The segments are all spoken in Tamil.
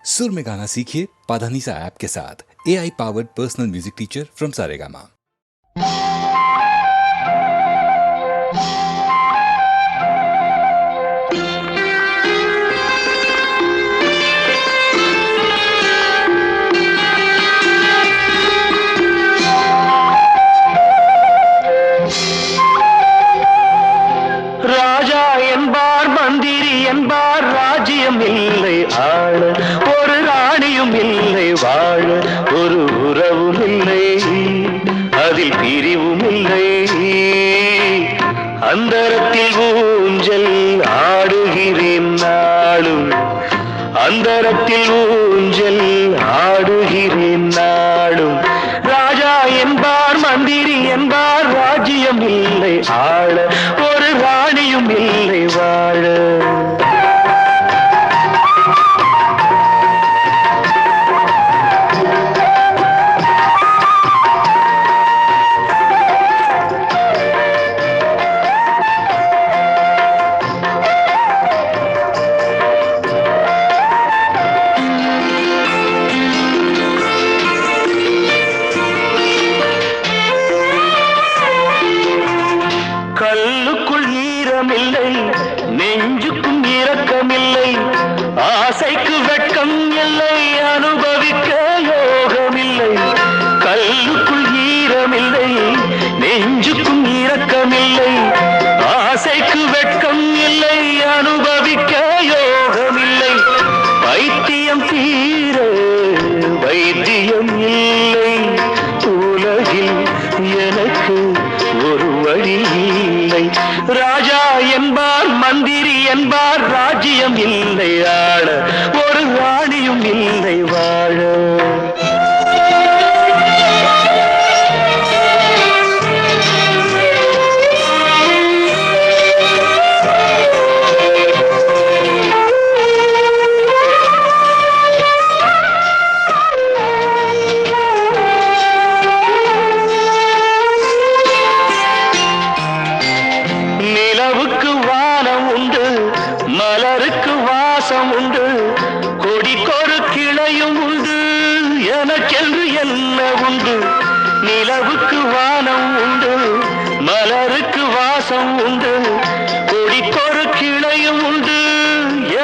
सुर में गाना सीखिए पाधानीसा ऐप के साथ। AI powered personal music teacher from Saregama. ராஜா என்பார் மந்திரி என்பார் ராஜ்யம் இல்லை ஆள, ஒரு ராணியும் இல்லை வாழ, ஒரு உறவும் இல்லை அதில் பிரிவும் இல்லை. அந்தரத்தில் ஊஞ்சல் ஆடுகிறேன் நாளும், அந்தரத்தில் ஊஞ்சல் ஆடுகிறேன் நாளும். ராஜா என்பார் மந்திரி என்பார் ராஜ்யம் இல்லை ஆள, ஒரு ராணியும் இல்லை வாழ. கல்லுக்குள் ஈரமில்லை, நெஞ்சுக்கும் இரக்கமில்லை, ஆசைக்கு வெட்கம் இல்லை, அனுபவிக்க யோகமில்லை. கல்லுக்குள் ஈரமில்லை, நெஞ்சுக்கும் இரக்கமில்லை, ஆசைக்கு வெட்கம் இல்லை, அனுபவிக்க யோகமில்லை. வைத்தியம் தீர வைத்தியம் இல்லை, உலகில் எனக்கு ஒரு வழி இல்லை. ராஜா என்பார் மந்திரி என்பார் ராஜ்யம் இல்லை ஆள, ஒரு ராணியும் இல்லை வாழ. நிலவுக்கு வானம் உண்டு, மலருக்கு வாசம் உண்டு, கொடிக்கொரு கிளையும் உண்டு, எனக்கென்று என்ன உண்டு. நிலவுக்கு வானம் உண்டு, மலருக்கு வாசம் உண்டு, கொடிக்கொரு கிளையும் உண்டு,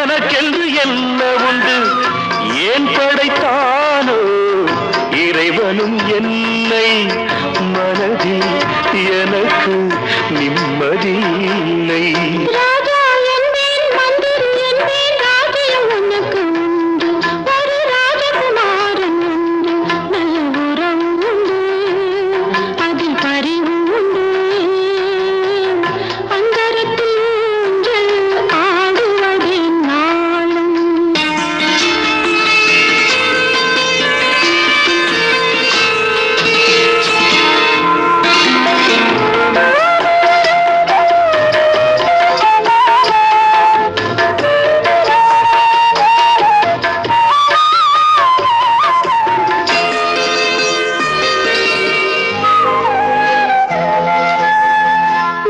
எனக்கென்று என்ன உண்டு. ஏன் படைத்தானோ இறைவனும் என்னை, மனதில் எனக்கு நிம்மதி இல்லை. ராஜா என்பேன் மந்திரி என்பேன் ராஜ்யம் உனக்கு உண்டு, ஒரு ராஜகுமாரன் உண்டு, நல்ல உறவு உண்டு, அதில் பரிவு உண்டு. அந்தரத்தில் ஊஞ்சல் ஆடுவதே நாளும்.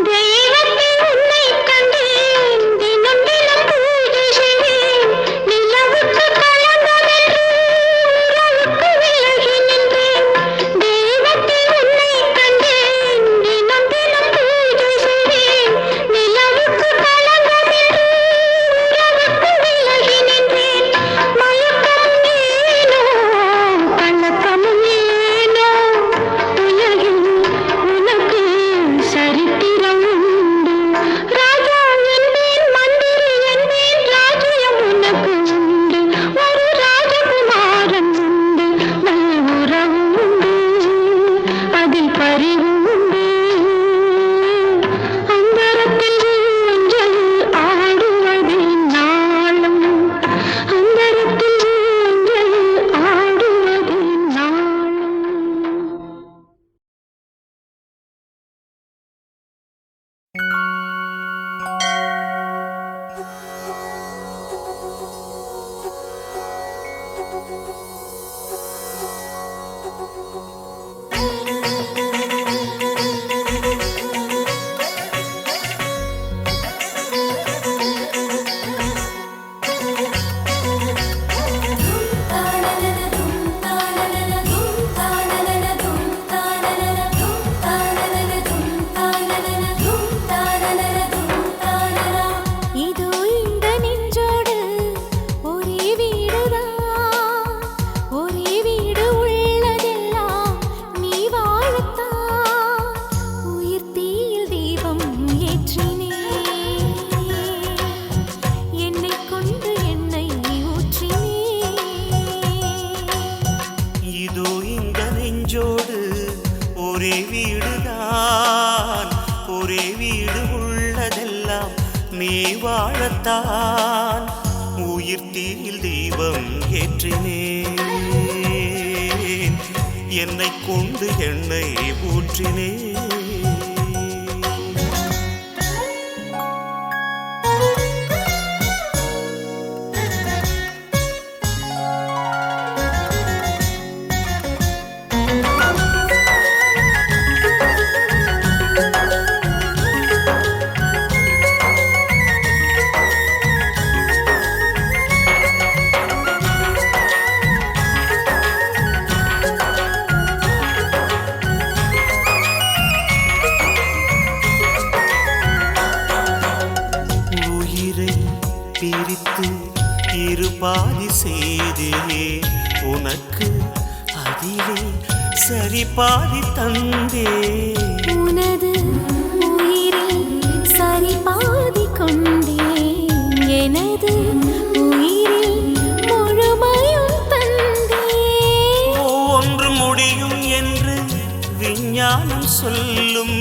தெய்வத்தில் உன்னைக் கண்டேன், தினம் தினம் பூஜை செய்வேன், நிலவுக்கு களங்கமின்றி உறவுக்கு விலகி நின்றேன். தெய்வத்தில் உன்னைக் கண்டேன், தினம் தினம் பூஜை செய்வேன், நிலவுக்கு களங்கமின்றி உறவுக்கு விலகி நின்றேன். மயக்கம் ஏனோ கலக்கமும் ஏனோ, உலகில் உனக்கு சரித்திரம் உண்டு. ராஜா என்பேன் மந்திரி என்பேன் ராஜ்யம் உனக்கு உண்டு, ஒரு ராஜகுமாரன் உண்டு, நல்ல உறவு உண்டு, அதில் பரிவு உண்டு. அந்தரத்தில் ஊஞ்சல் ஆடுவதே நாளும், அந்தரத்தில் ஊஞ்சல் ஆடுவதே நாளும். வாழத்தான் உயிர் தீயில் தீபம் ஏற்றினேன், என்னை கொண்டு எண்ணெய் ஊற்றினேன். பிரித்து இருபாதி செய்தே உனக்கு அதிலே சரி பாதி தந்தே. உனது உயிரில் சரி பாதி கொண்டே, எனது உயிரில் முழுமையும் தந்தே. ஒன்று முடியும் என்று விஞ்ஞானம் சொல்லும்,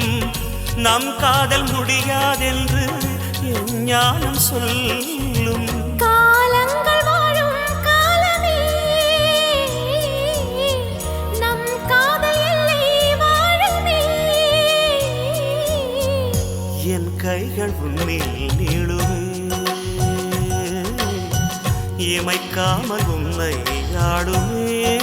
நம் காதல் முடியாதென்று ஞானம் சொல்லும். காலங்கள் வாழும் காலமே நம் காதல் எல்லை வாழுமே. என் கைகள் உன்னில் நீளுமே, இமைக்காமல் உன்னை ஆடுமே.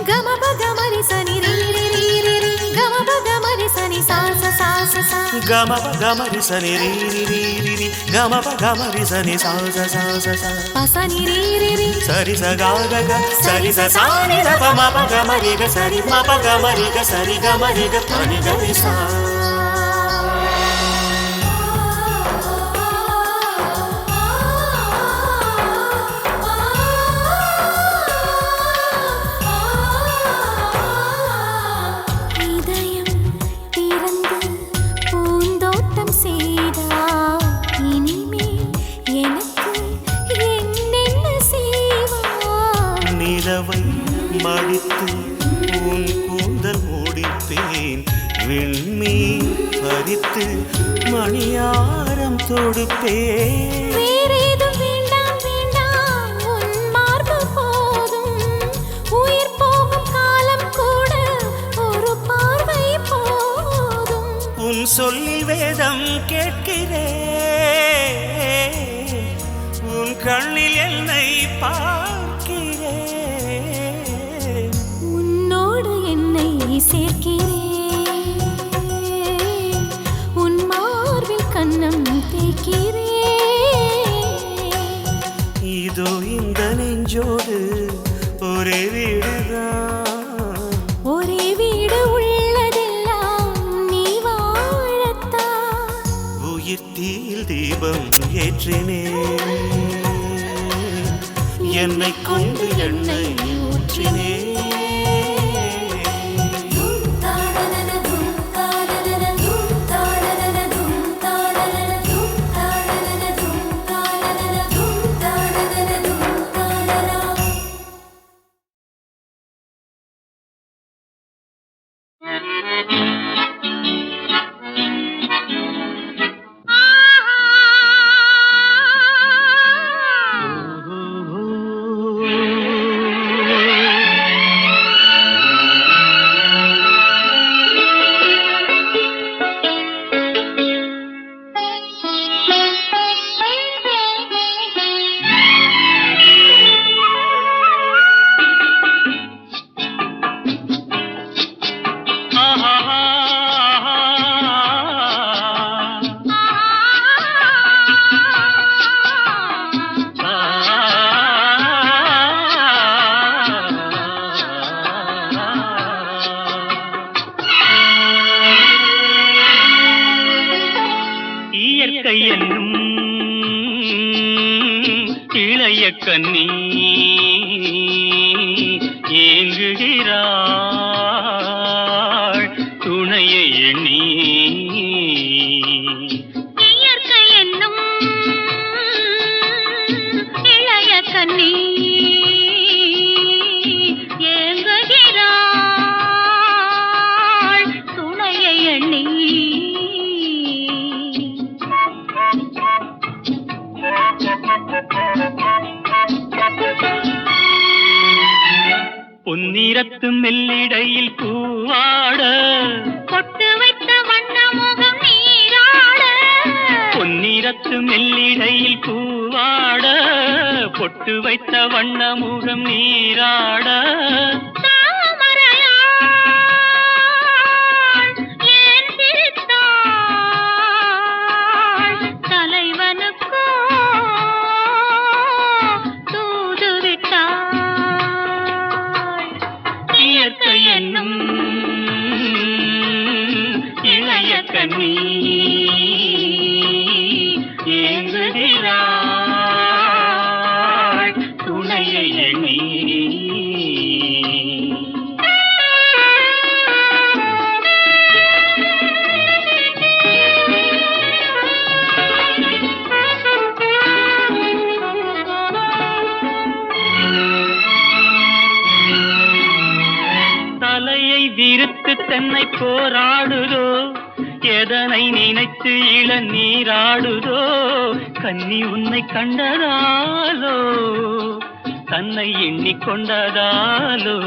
கமப கமரி சனி ரீ ரீ ரீ ரீ ரீ, கமப கமரி சனி சா சா சா சா சா, கமப கமரி சனி ரீ ரீ ரீ ரீ ரீ, கமப கமரி சனி சா சா சா சா சா, பசனி ரீ ரீ ரீ, சரி ச க க க, சரி ச சா நி த ப ம ப கமரி க, சரி ம ப கமரி க, சரி கமரி க ப நி க ரி சா. நிலவை மடித்து உன் கூந்தல் முடிப்பேன், விண்மீன் பறித்து மணியாரம் தொடுப்பேன். வேறேதும் வேண்டாம் வேண்டாம், உன் மார்பு போதும். உயிர் போகும் காலம் கூட ஒரு பார்வை போதும். உன் சொல்லி வேதம் கேட்கிறேன், உன் கண்ணில் என்னை பார்க்கிறேன். உன்னோடு என்னை சேர்க்கிறேன், உன் மார்பில் கன்னம் தேய்க்கிறேன். இதோ இந்த நெஞ்சோடு ஒரே வீடுதான், ஒரே வீடு உள்ளதெல்லாம் நீ வாழத்தான் உயிர் தீயில் தீபம் ஏற்றினேன், என்னை கொண்டு எண்ணெய் ஊற்றினேன். இளைய கன்னி ஏங்குகிறாள் துணையை எண்ணி. இயற்கை என்னும் இளைய கன்னி ஏங்குகிறாள் துணையை எண்ணி. பொன்னிறத்து மெல்லிடையில் பூவாட பொட்டு வைத்த வண்ண முகம் நீராட பொன்னிறத்து மெல்லிடையில் பூவாட பொட்டு வைத்த வண்ண முகம் நீராட இளைய கண்ணி ஏங்குகிறாள் துணையை எண்ணி தலையை விரித்து தென்னை போராடுதோ எதனை நினைத்து இளநீராடுதோ கன்னி உன்னை கண்டதாலோ தன்னை எண்ணிக்கொண்டதாலோ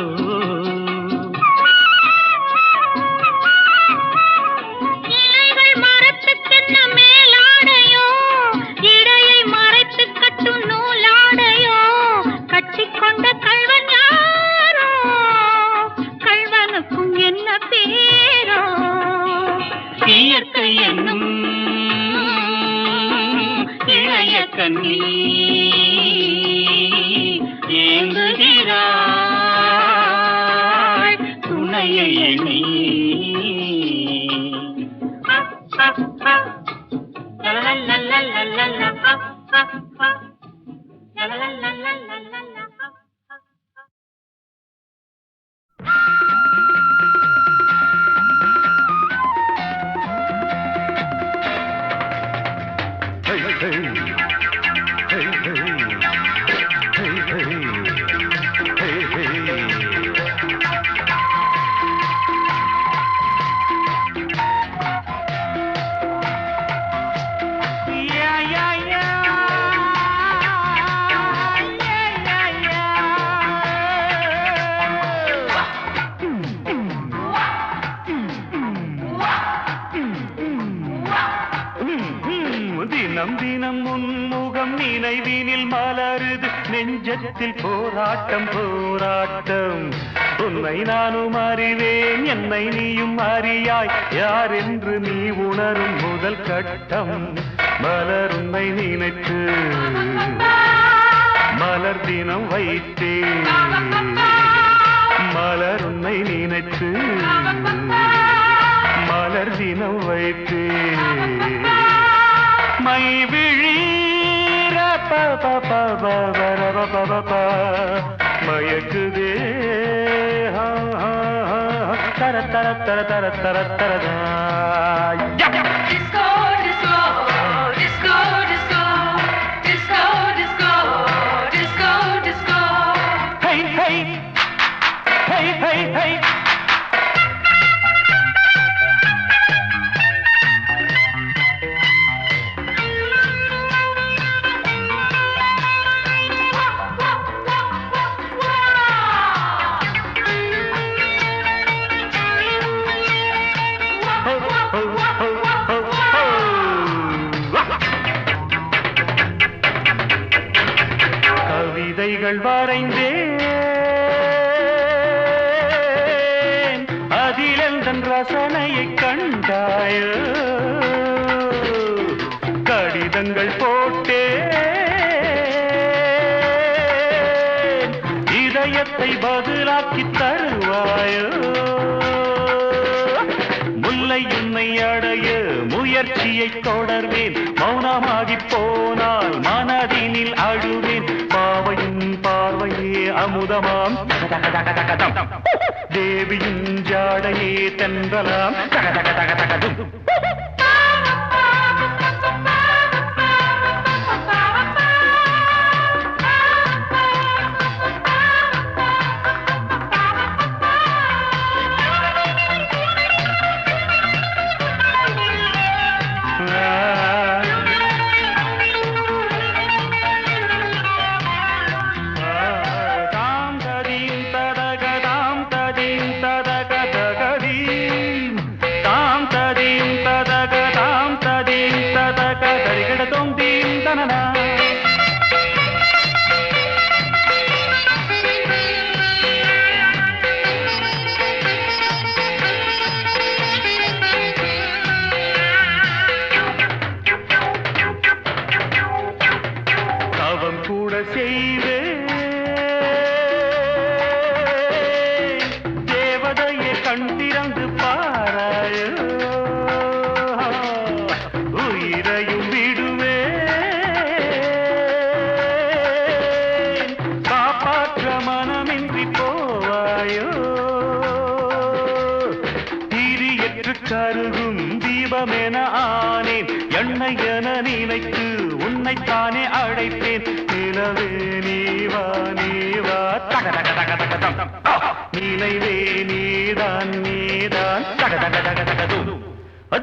இலைகள் மரத்துக்கென்ன மேலாடையோ இடையை மறைத்து கட்டும் நூலாடையோ கட்டிக்கொண்ட கள்வன் யாரோ கள்வனுக்கும் என்ன பேரோ இயற்கை என்னும் இளைய கண்ணி ஏங்குகிறாள் துணையை எண்ணி தினம் தினம் முன்முகம் நினைவினில் மலருது நெஞ்சத்தில் போராட்டம் போராட்டம் உன்னை நானும் அறிவேன் என்னை நீயும் அறியாய் யார் என்று நீ உணரும் முதல் கட்டம் மலர் உன்னை நினைத்து மலர் தினம் வைத்தேன் மலர் உன்னை நினைத்து மலர் தினம் வைத்தேன் மை விழீர மயக்குதே தர தர தர தர தர தரதா Disco, disco, disco, disco, disco, disco, disco, disco. Hey, hey, hey, hey, hey. கவிதைகள் வரைந்தேன் அதிலெந்தன் ரசனையை கண்டாயோ கடிதங்கள் போட்டேன் இதயத்தை பதிலாக்கி தருவாயோ முல்லை உன்னை அடைய முயற்சியை தொடர்வேன் மௌனமாகி போனால் மனதினில் அழுவேன் பாவையின் பார்வையே அமுதமாம் தேவியின் ஜாடையே தென்றலாம் தாம் கதியும் தடகத செய்வே தேவதையை கண் திறந்து பாராயோ உயிரையும் விடுவே காப்பாற்ற மனமின்றி போவாயோ தீரியற்று கருகும் தீபமென ஆனேன் எண்ணெய் என நினைத்து உன்னைத்தானே அழைப்பேன் நிலவே நீவா நீவா தக தக தக தக தம் நினைவே நீதான் நீதான் தக தக தக தக தும்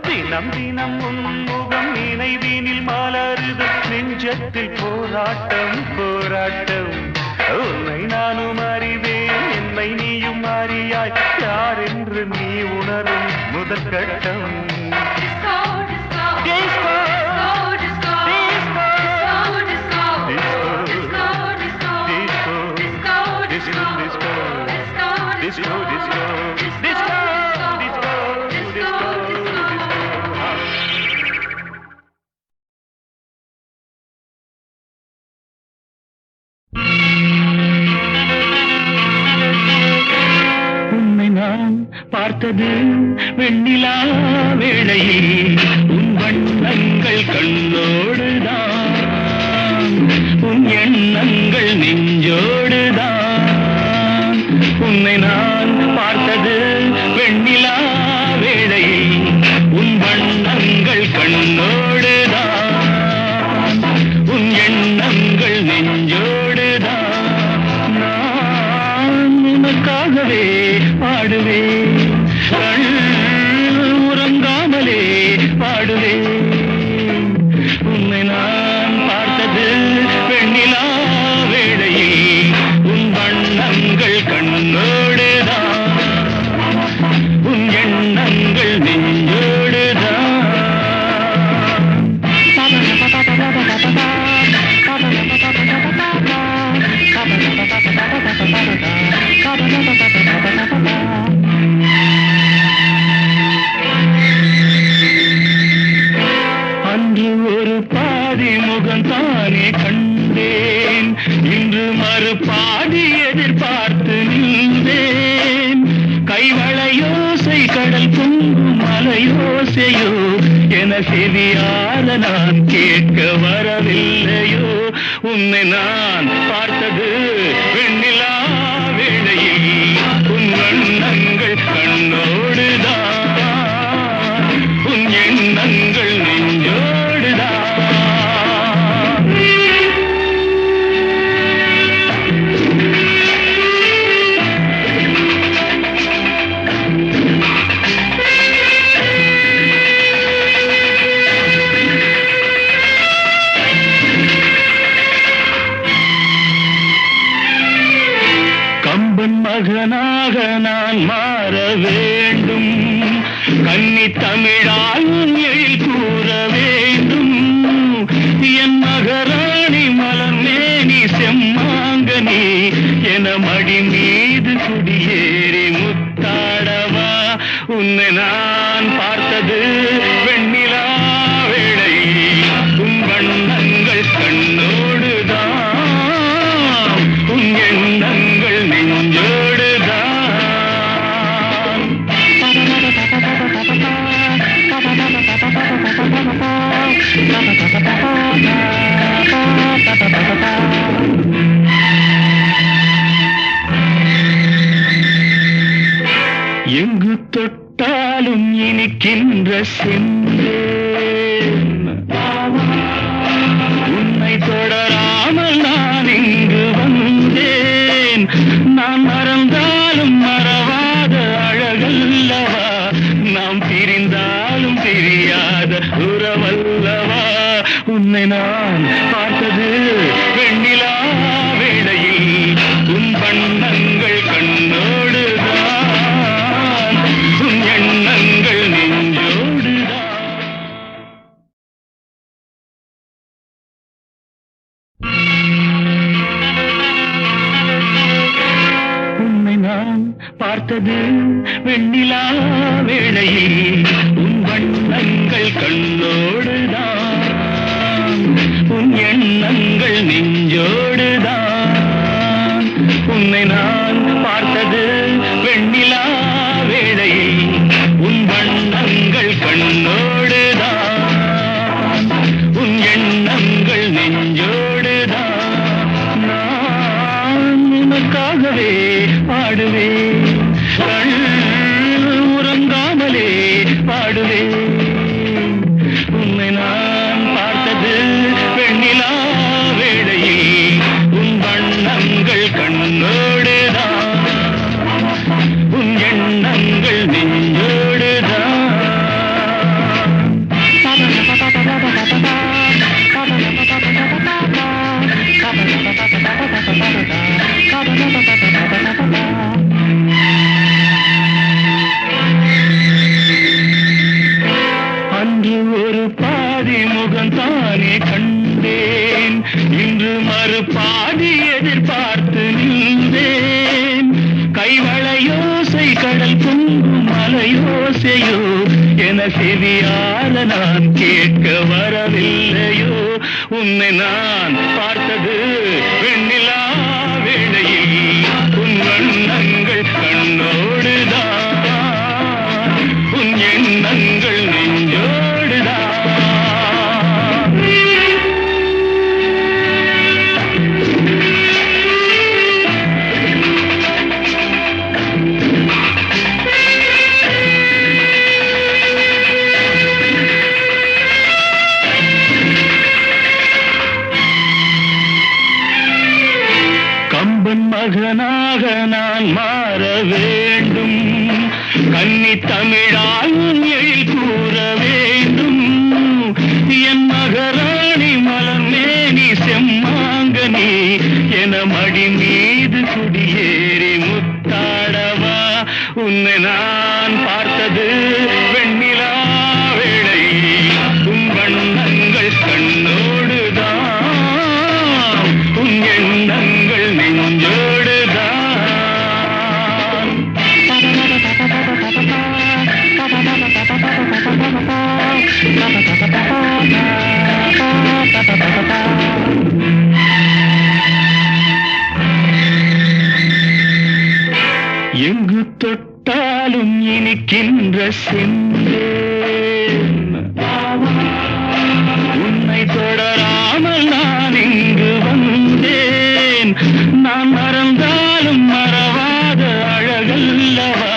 தினம் தினம் உன்முகம் நினைவினில் மலருது நெஞ்சத்தில் போராட்டம் போராட்டம் உன்னை நானும் அறிவேன் என்னை நீயும் அறியாய் யார் என்று நீ உணரும் முதற்கட்டம் Disco, disco, disco, disco, disco, disco, disco, disco, disco, disco, disco, உன்னை நான் பார்த்தது வெண்ணிலா வேளையில் உன் வண்ணங்கள் கண்ணோடுதான் உன் எண்ணங்கள் நெஞ்சோடுதான் உன்னை நான் பார்த்தது வெண்ணிலா வேளையில் உன் வண்ணங்கள் கண்ணோடுதான் உன் எண்ணங்கள் நெஞ்சோடுதான் நான் உனக்காகவே பாடுவேன் உறங்காமலே பாடுவேன் உன்னை நான் பார்த்தது வெண்ணிலா வேளையில் உன் வண்ணங்கள் கண்ணோடுதான் உன் எண்ணங்கள் நெஞ்சோடுதான் அன்று ஒரு பாதி முகம் தானே கண்டேன் இன்று மறுபாதி எதிர்பார்த்து நின்றேன் கைவளையோசை கடல் பொங்கும் மலையோசையோ என செவியார நான் கேட்க வரவில்லையோ உன்னை நான் பார்த்தது வெண்ணிலா வேளையில் உன் வண்ணங்கள் கண்ணோடுதான் உன் எண்ணங்கள் நெஞ்சோடுதான் கம்பன் மகனாக நான் மாற வேண்டும் கன்னி தமிழால் எழில் கூற வேண்டும் என் மகராணி மலர் மேனி செம்மாங்கனி என மடி மீது குடியேறி முத்தாடவா உன்னை நான் பார்த்தது வெண்ணிலா வேளை உன் வண்ணங்கள் கண்ணோடுதான் உன் எண்ணங்கள் நெஞ்சோடுதான் எங்கு தொட்டாலும் இனிக்கின்ற செந்தேன் உன்னை தொடராமல் நான் இங்கு வந்தேன் நான் மறந்தாலும் மறவாத அழகல்லவா நாம் பிரிந்தாலும் பிரியாத உறவல்லவா உன்னை நான் பார்த்தது வெண்ணிலா வேளையில் உன் வண்ணங்கள் கண்ணோடுதான் உன் எண்ணங்கள் நெஞ்சோடுதான் உன்னை நான் பார்த்தது வெண்ணிலா வேளையில் உன் வண்ணங்கள் கண்ணோடுதான் உன் எண்ணங்கள் நெஞ்சோடுதான் உனக்காகவே பாடுவே உறங்காமலே பாடுவே உன்னை நான் பார்த்தது வெண்ணிலா வேளையில் உன் வண்ணங்கள் கண்ணோடுதான் உன் எண்ணங்கள் நெஞ்சோடுதான் அன்று ஒரு பாதி முகம் தானே கண்டேன் இன்று மறுபாதி எதிர்பார்த்து நின்றேன் கைவளையோசை கடல் பொங்கும் மலையோசையோ என செவியால நான் கேட்க வரவில்லையோ உன்னை நான் பார்த்தது வெண்ணிலா வேளையில் உன் வண்ணங்கள் கண்ணோடுதான் உன் எண்ணங்கள் நெஞ்சோடுதான் கம்பன் மகனாக நான் மாற வேண்டும் கன்னி தமிழால் எழில் கூற வேண்டும் என் மகராணி மலர்மேனி செம்மாங்கனி என மடி மீது குடியேறி முத்தாடவா உன்னை நான் பார்த்தது வெண்ணிலா வேளை உன் வண்ணங்கள் கண்ணோடுதான் உன் எண்ணங்கள் நெஞ்சோடுதான் எங்கு தொட்டாலும் இனிக்கின்ற செந்தேன் உன்னை தொடராமல் நான் இங்கு வந்தேன் நான் மறந்தாலும் மறவாத அழகல்லவா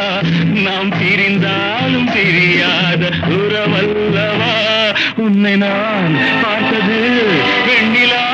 நாம் பிரிந்தாலும் பிரியாத உறவல்லவா உன்னை நான் பார்த்தது வெண்ணிலா